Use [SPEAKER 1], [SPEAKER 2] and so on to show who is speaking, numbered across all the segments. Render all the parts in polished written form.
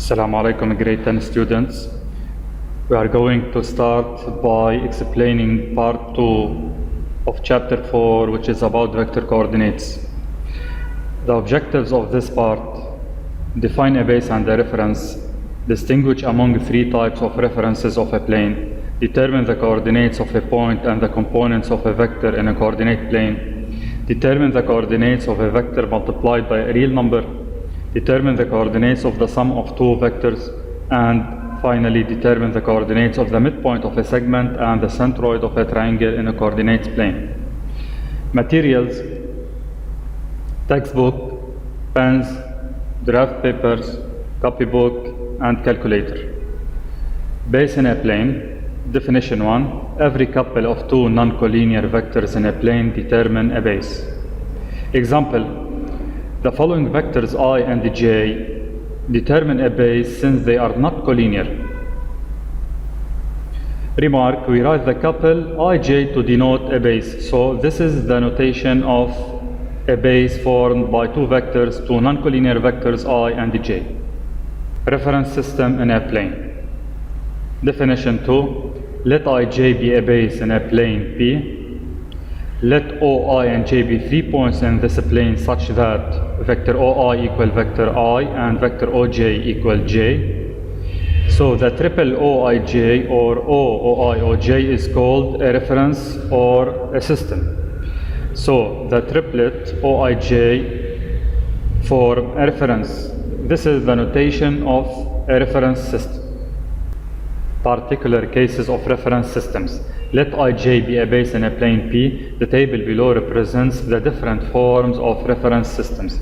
[SPEAKER 1] Assalamu alaikum, grade 10 students. We are going to start by explaining part 2 of chapter 4, which is about vector coordinates. The objectives of this part: define a base and a reference, distinguish among three types of references of a plane, determine the coordinates of a point and the components of a vector in a coordinate plane, determine the coordinates of a vector multiplied by a real number, determine the coordinates of the sum of two vectors, and finally determine the coordinates of the midpoint of a segment and the centroid of a triangle in a coordinates plane. Materials: textbook, pens, draft papers, copybook, and calculator. Base in a plane. Definition 1. Every couple of two non-collinear vectors in a plane determine a base. Example: the following vectors I and j determine a base since they are not collinear. Remark: we write the couple ij to denote a base, so this is the notation of a base formed by two vectors, two non-collinear vectors I and j. Reference system in a plane. Definition 2. Let ij be a base in a plane P. Let OI and J be 3 points in this plane such that vector OI equal vector I and vector OJ equal J. So the triple OIJ or OOIOJ is called a reference or a system. So the triplet OIJ form a reference. This is the notation of a reference system. Particular cases of reference systems. Let ij be a base in a plane P. The table below represents the different forms of reference systems.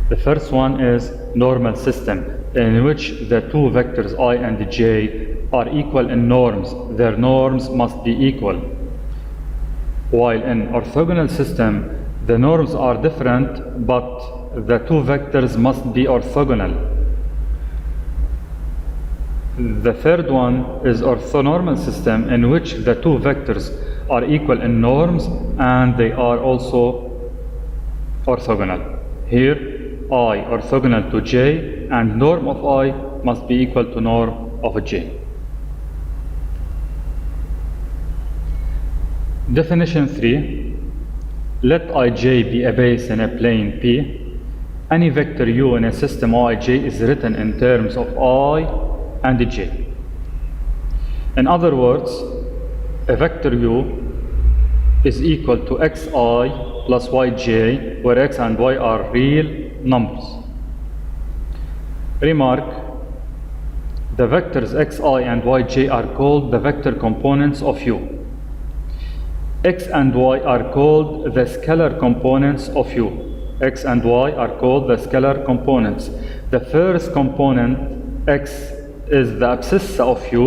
[SPEAKER 1] The first one is normal system, in which the two vectors I and j are equal in norms. Their norms must be equal. While in orthogonal system, the norms are different, but the two vectors must be orthogonal. The third one is orthonormal system, in which the two vectors are equal in norms and they are also orthogonal. Here, I orthogonal to j and norm of I must be equal to norm of j. Definition 3. Let ij be a base in a plane P. Any vector u in a system ij is written in terms of I and j. In other words, a vector u is equal to xi plus yj, where x and y are real numbers. Remark: the vectors xi and yj are called the vector components of u. X and y are called the scalar components of u. X and y are called the scalar components. The first component, x, is the abscissa of u,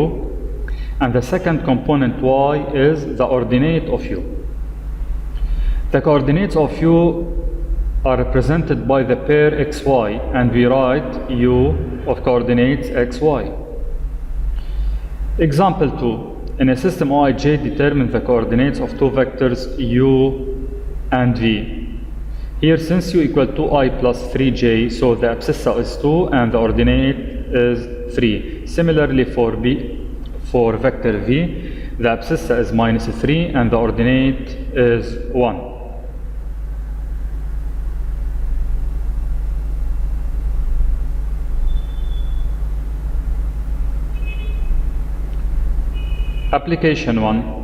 [SPEAKER 1] and the second component y is the ordinate of u. The coordinates of u are represented by the pair xy, and we write u of coordinates xy. Example 2. In a system ij, determine the coordinates of two vectors u and v. Here, since u equal to I plus 3j, so the abscissa is 2 and the ordinate is 3. Similarly for vector v, the abscissa is minus 3 and the ordinate is 1. Application 1.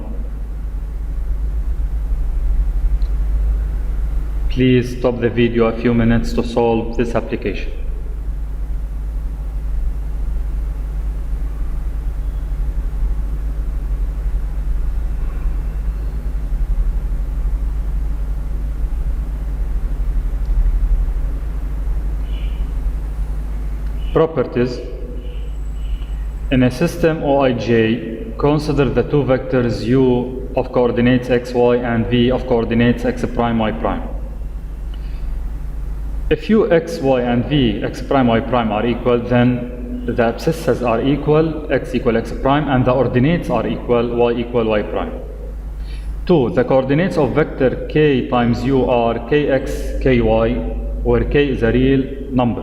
[SPEAKER 1] Please stop the video a few minutes to solve this application. Properties. In a system OIJ, consider the two vectors u of coordinates xy and v of coordinates x prime y prime. If u x, y, and v x prime y prime are equal, then the abscissas are equal, x equal x prime, and the ordinates are equal, y equal y prime. 2. The coordinates of vector k times u are kx, ky, where k is a real number.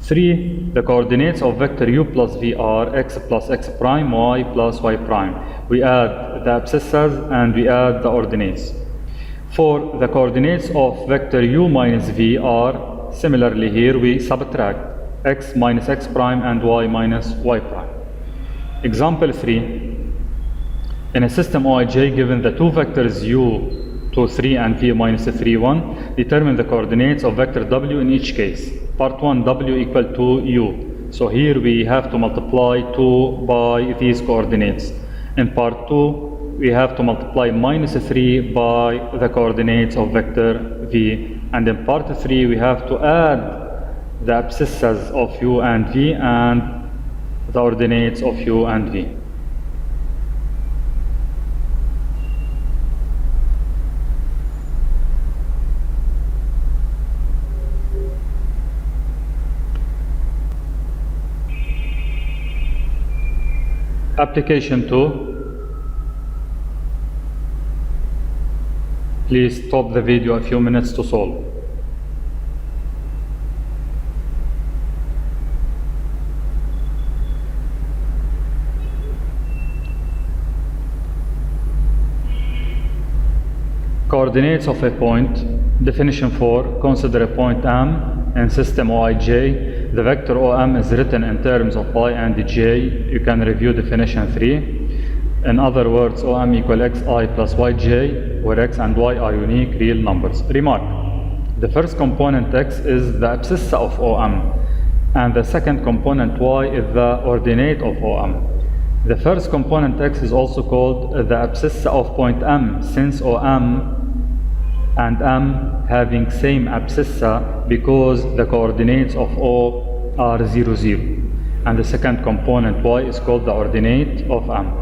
[SPEAKER 1] 3. The coordinates of vector u plus v are x plus x prime, y plus y prime. We add the abscissas and we add the ordinates. 4. The coordinates of vector u minus v are, similarly here, we subtract x minus x prime and y minus y prime. Example 3. In a system Ij given the two vectors u 2, 3 and v minus 3, 1, determine the coordinates of vector w in each case. Part 1, w equal to u. So here we have to multiply 2 by these coordinates. In part 2, we have to multiply minus 3 by the coordinates of vector v. And in part 3, we have to add the abscissas of u and v and the ordinates of u and v. Application 2. Please stop the video a few minutes to solve. Coordinates of a point. Definition 4. Consider a point M in system Oj. The vector OM is written in terms of I and j. You can review definition 3. In other words, OM equal xi plus yj, where x and y are unique real numbers. Remark: the first component x is the abscissa of OM, and the second component y is the ordinate of OM. The first component x is also called the abscissa of point M, since OM and M having same abscissa because the coordinates of O are 0, 0. And the second component y is called the ordinate of M.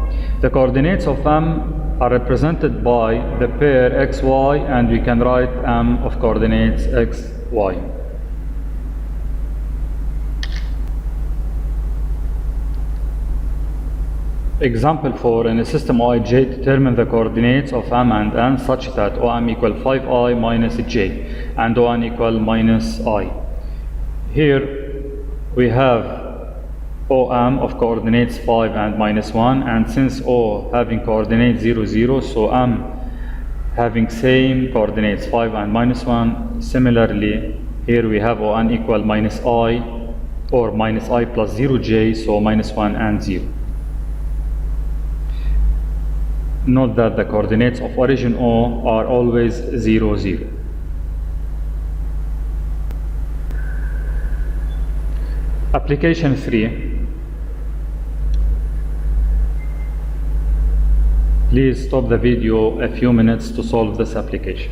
[SPEAKER 1] The coordinates of M are represented by the pair xy, and we can write M of coordinates xy. Example 4. In a system Ij, determine the coordinates of M and N such that OM equal 5i minus j and ON equal minus I. Here we have OM of coordinates 5 and minus 1, and since O having coordinates 0, 0, so M having same coordinates 5 and minus 1. Similarly, here we have ON equal minus I or minus I plus 0j, so minus 1 and 0. Note that the coordinates of origin O are always 0, 0. Application 3. Please stop the video a few minutes to solve this application.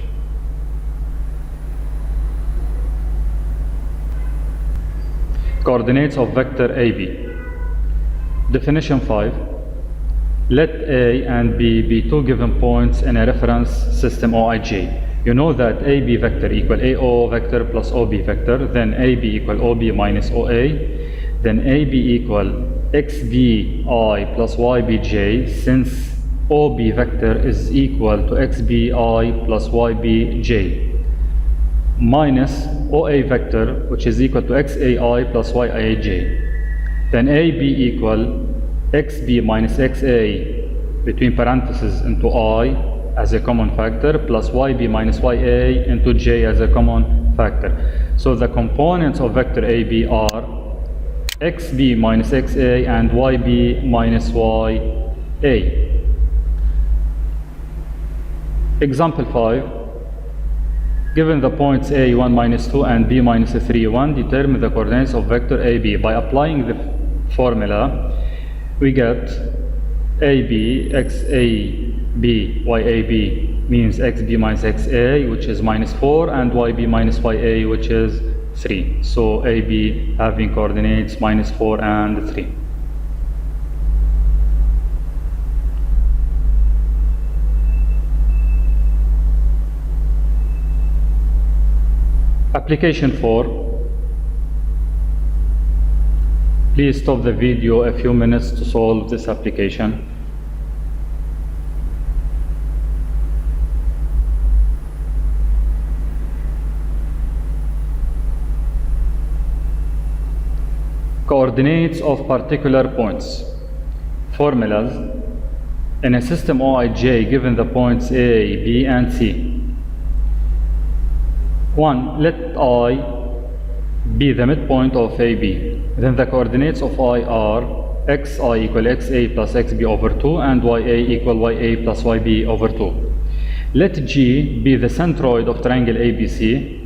[SPEAKER 1] Coordinates of vector AB. Definition 5. Let A and B be two given points in a reference system Oj. You know that AB vector equal AO vector plus OB vector, then AB equal OB minus OA, then AB equal XBI plus YBJ, since OB vector is equal to XBI plus YBJ, minus OA vector, which is equal to XAI plus YAJ. Then AB equal XB minus XA between parentheses into I as a common factor, plus YB minus YA into J as a common factor. So the components of vector AB are XB minus XA and YB minus YA. Example 5. Given the points A 1 minus 2 and B minus 3 1, determine the coordinates of vector AB. By applying the formula, we get AB XAB YAB means XB minus XA, which is minus 4, and YB minus YA, which is 3. So AB having coordinates minus 4 and 3. Application 4. Please stop the video a few minutes to solve this application. coordinates of particular points. Formulas. In a system OIJ given the points A, B, and C. 1. Let I be the midpoint of AB. Then the coordinates of I are xi equal xa plus xb over 2 and ya equal ya plus yb over 2. Let G be the centroid of triangle ABC.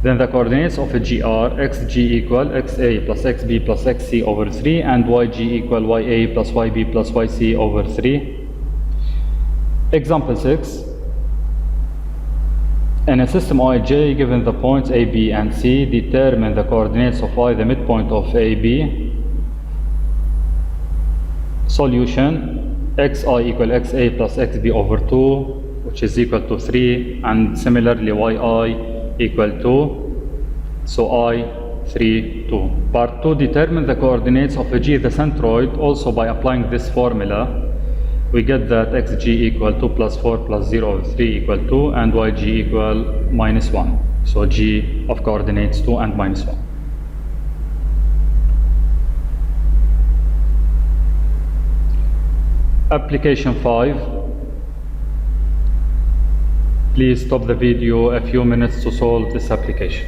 [SPEAKER 1] Then the coordinates of G are xg equal xa plus xb plus xc over 3 and yg equal ya plus yb plus yc over 3. Example 6. In a system Ij given the points A, B, and C, determine the coordinates of I, the midpoint of AB. Solution. Xi equal xa plus xb over 2, which is equal to 3, and similarly yi equal to, so I 3, 2. Part 2, determine the coordinates of G, the centroid. Also by applying this formula, we get that xg equal 2 plus 4 plus 0 over 3 equal 2 and yg equal minus 1. So G of coordinates 2 and minus 1. Application 5. Please stop the video a few minutes to solve this application.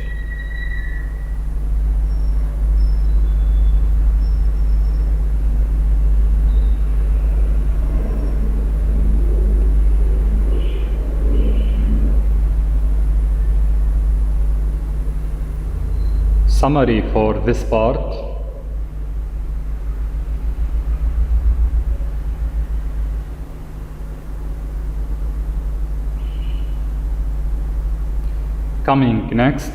[SPEAKER 1] Summary for this part. Coming next.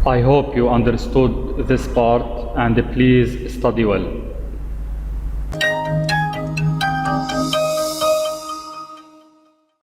[SPEAKER 1] I hope you understood this part and please study well.